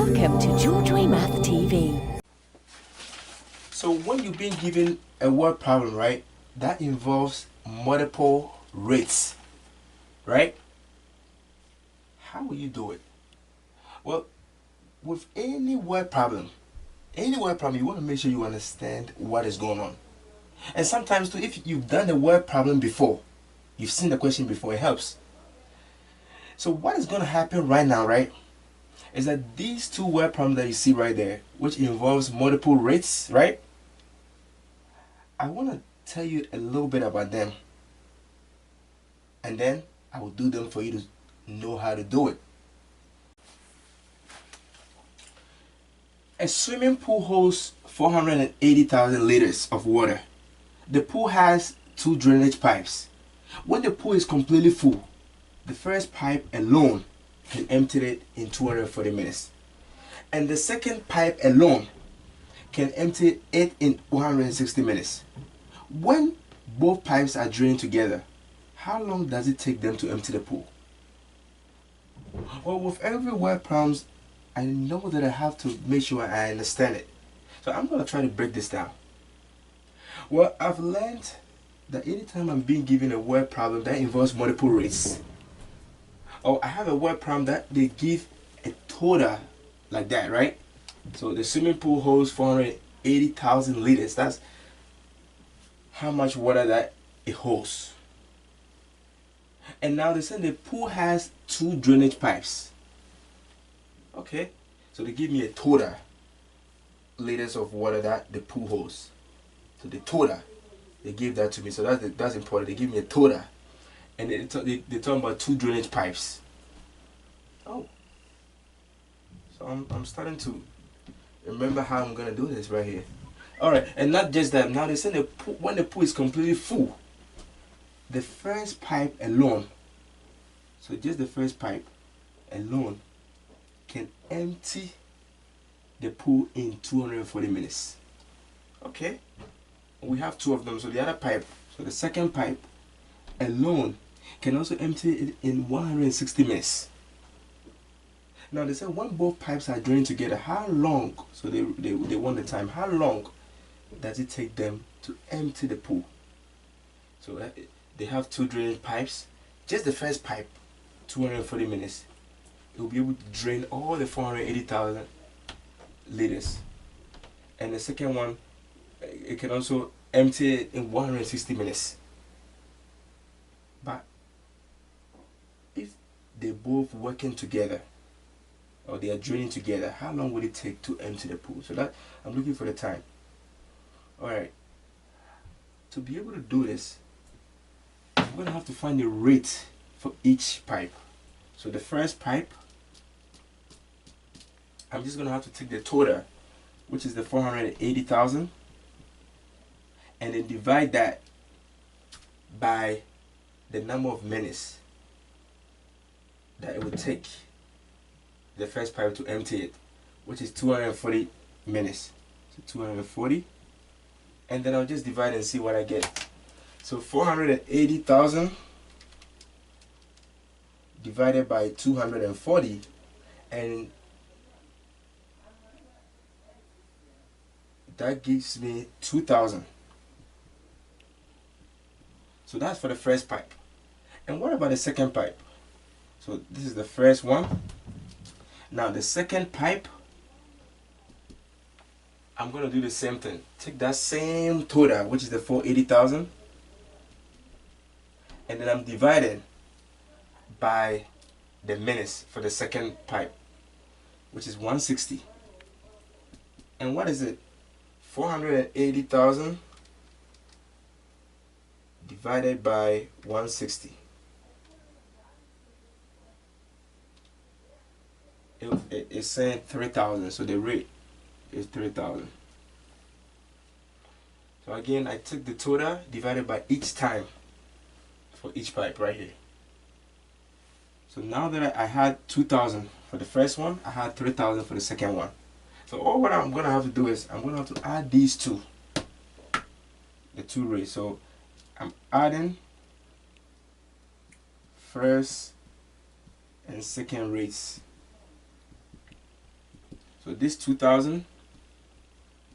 Welcome to GeorgeWay Math TV. So when you've been given a word problem, right, that involves multiple rates, right? How will you do it? Well, with any word problem, you want to make sure you understand what is going on. And sometimes too, if you've done the word problem before, you've seen the question before, it helps. So what is going to happen right now, right, is that these two word problems that you see right there, which involves multiple rates, right? I want to tell you a little bit about them, and then I will do them for you to know how to do it. A swimming pool holds 480,000 liters of water. The pool has two drainage pipes. When the pool is completely full, the first pipe alone can empty it in 240 minutes. And the second pipe alone can empty it in 160 minutes. When both pipes are draining together, how long does it take them to empty the pool? Well, with every word problems, I know that I have to make sure I understand it. So I'm going to try to break this down. Well, I've learned that anytime I'm being given a word problem that involves multiple rates, or I have a word problem that they give a total like that, right? So the swimming pool holds 480,000 liters. That's how much water that it holds. And now they say the pool has two drainage pipes. Okay, so they give me a total liters of water that the pool holds. So the total, they give that to me. So that's important. They give me a total, and they talk about two drainage pipes. Oh, so I'm starting to remember how I'm gonna do this right here. All right, and not just that. Now they say the pool, when the pool is completely full, the first pipe alone, so just the first pipe alone, can empty the pool in 240 minutes. Okay, we have two of them. So the other pipe, so the second pipe alone, can also empty it in 160 minutes. Now they say when both pipes are draining together, how long? So they want the time. How long does it take them to empty the pool? So they have two draining pipes. Just the first pipe, 240 minutes. It will be able to drain all the 480,000 liters. And the second one, it can also empty it in 160 minutes. But if they're both working together, or they are draining together, how long will it take to empty the pool? So that I'm looking for the time. Alright, to be able to do this, I'm going to have to find the rate for each pipe. So the first pipe, I'm just going to have to take the total, which is the 480,000, and then divide that by the number of minutes that it would take the first pipe to empty it, which is 240 minutes. So 240, and then I'll just divide and see what I get. So 480,000 divided by 240, and that gives me 2,000. So that's for the first pipe. And what about the second pipe? So this is the first one. Now the second pipe, I'm going to do the same thing. Take that same total, which is the 480,000, and then I'm dividing by the minutes for the second pipe, which is 160. And what is it? 480,000 divided by 160. It's saying 3,000, so the rate is 3,000. So again, I took the total divided by each time for each pipe right here. So now that I had 2,000 for the first one, I had 3,000 for the second one. So all what I'm going to have to do is I'm going to have to add these two, the two rates. So I'm adding first and second rates. this 2,000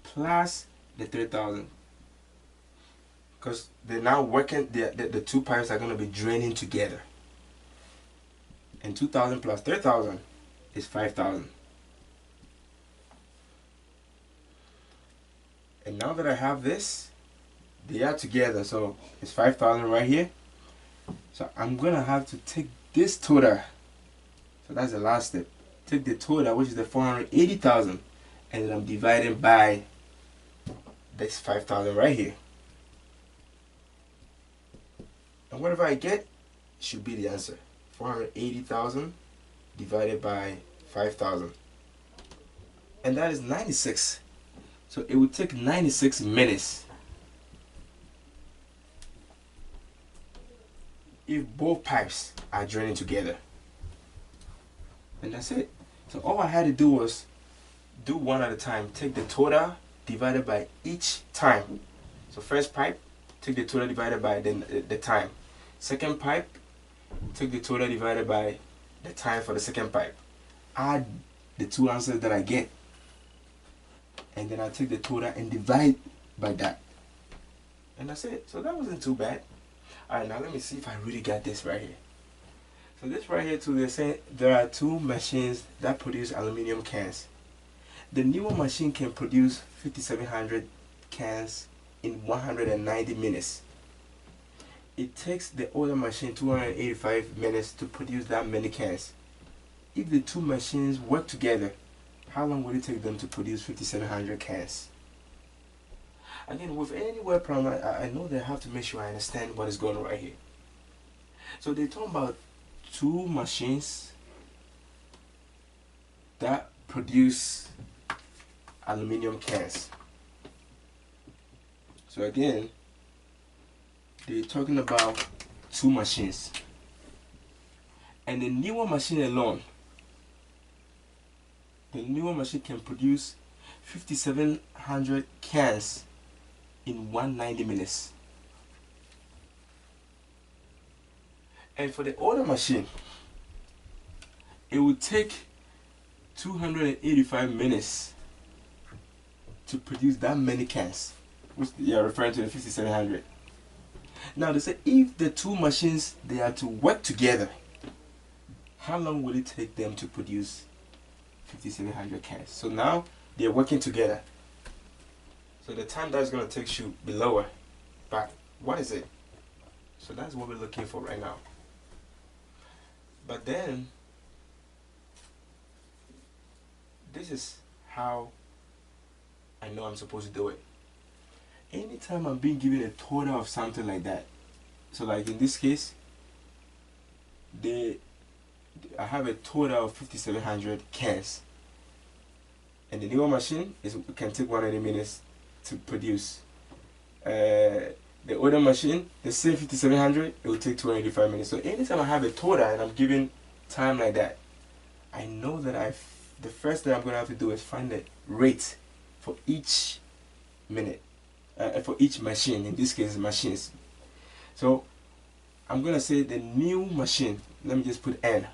plus the 3,000, because they're now working, the two pipes are going to be draining together. And 2,000 plus 3,000 is 5,000. And now that I have this, they are together, so it's 5,000 right here. So I'm going to have to take this total. So that's the last step. Take the total, which is the 480,000, and then I'm dividing by this 5,000 right here. And whatever I get should be the answer. 480,000 divided by 5,000. And that is 96. So it would take 96 minutes if both pipes are draining together. And that's it. So all I had to do was do one at a time. Take the total divided by each time. So first pipe, take the total divided by the time. Second pipe, take the total divided by the time for the second pipe. Add the two answers that I get. And then I take the total and divide by that. And that's it. So that wasn't too bad. Alright, now let me see if I really got this right here. So this right here too, they're saying there are two machines that produce aluminum cans. The newer machine can produce 5,700 cans in 190 minutes. It takes the older machine 285 minutes to produce that many cans. If the two machines work together, how long will it take them to produce 5,700 cans? Again, with any word problem, I know they have to make sure I understand what is going on right here. So they're talking about two machines that produce aluminum cans. So again, they're talking about two machines. And the newer machine alone, the newer machine can produce 5,700 cans in 190 minutes. And for the older machine, it would take 285 minutes to produce that many cans, which they are referring to the 5,700. Now they say if the two machines, they are to work together, how long will it take them to produce 5,700 cans? So now they're working together. So the time that's going to take should be lower. But what is it? So that's what we're looking for right now. But then, this is how I know I'm supposed to do it. Anytime I'm being given a total of something like that, so like in this case, I have a total of 5,700 cans, and the newer machine can take 180 minutes to produce. The older machine, the same 5,700, it will take 285 minutes. So anytime I have a total and I'm given time like that, I know that the first thing I'm going to have to do is find the rate for each minute, for each machine. In this case, machines. So I'm going to say the new machine. Let me just put N.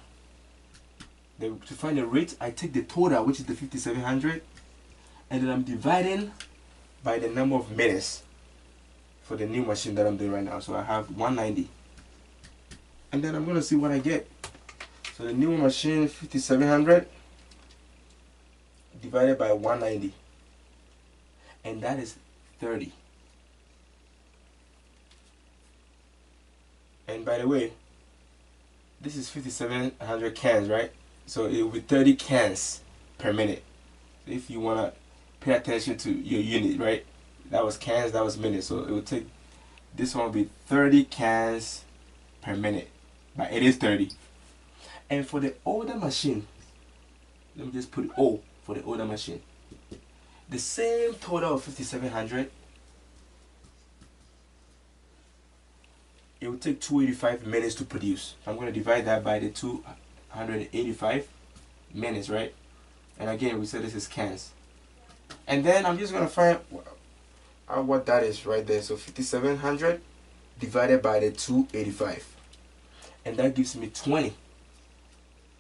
Then to find the rate, I take the total, which is the 5,700, and then I'm dividing by the number of minutes for the new machine that I'm doing right now. So I have 190. And then I'm going to see what I get. So the new machine, 5,700 divided by 190. And that is 30. And by the way, this is 5,700 cans, right? So it will be 30 cans per minute. So if you want to pay attention to your unit, right? That was cans, that was minutes. So it will take, this one will be 30 cans per minute. But it is 30. And for the older machine, let me just put O for the older machine. The same total of 5,700, it will take 285 minutes to produce. So I'm going to divide that by the 285 minutes, right? And again, we said this is cans. And then I'm just going to find what that is right there. So 5,700 divided by the 285. And that gives me 20.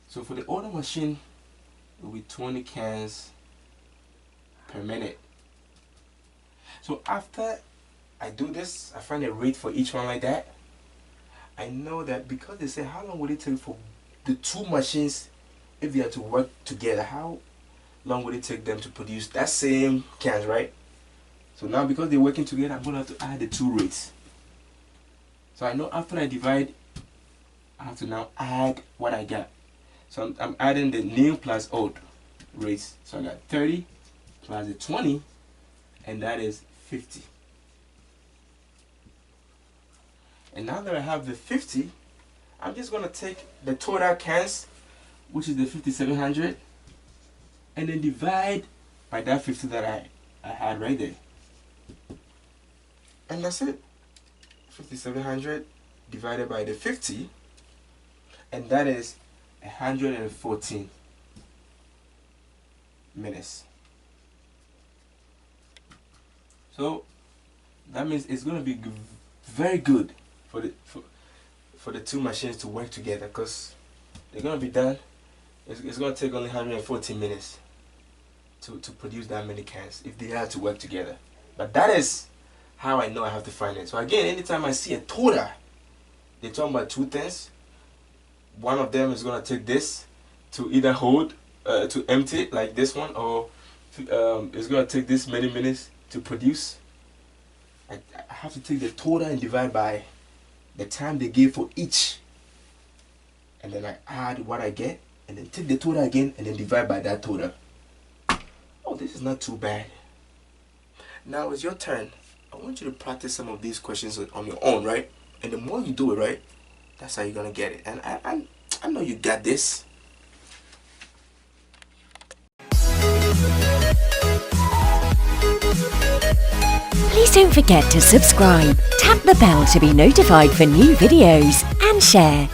So for the older machine, it will be 20 cans per minute. So after I do this, I find a rate for each one like that. I know that because they say how long would it take for the two machines, if they are to work together, how long would it take them to produce that same cans, right? So now because they're working together, I'm going to have to add the two rates. So I know after I divide, I have to now add what I got. So I'm adding the new plus old rates. So I got 30 plus the 20, and that is 50. And now that I have the 50, I'm just going to take the total cans, which is the 5700, and then divide by that 50 that I had right there. And that's it. 5700 divided by the 50, and that is 114 minutes. So that means it's going to be very good for the two machines to work together, because they're going to be done. It's going to take only 114 minutes to produce that many cans if they have to work together. But that is how I know I have to find it. So again, anytime I see a total, they're talking about two things. One of them is going to take this to either hold, to empty it like this one, or it's going to take this many minutes to produce. I have to take the total and divide by the time they give for each, and then I add what I get, and then take the total again and then divide by that total. Oh, this is not too bad. Now it's your turn. I want you to practice some of these questions on your own, right? And the more you do it, right, that's how you're gonna get it. And I know you got this. Please don't forget to subscribe, tap the bell to be notified for new videos, and share.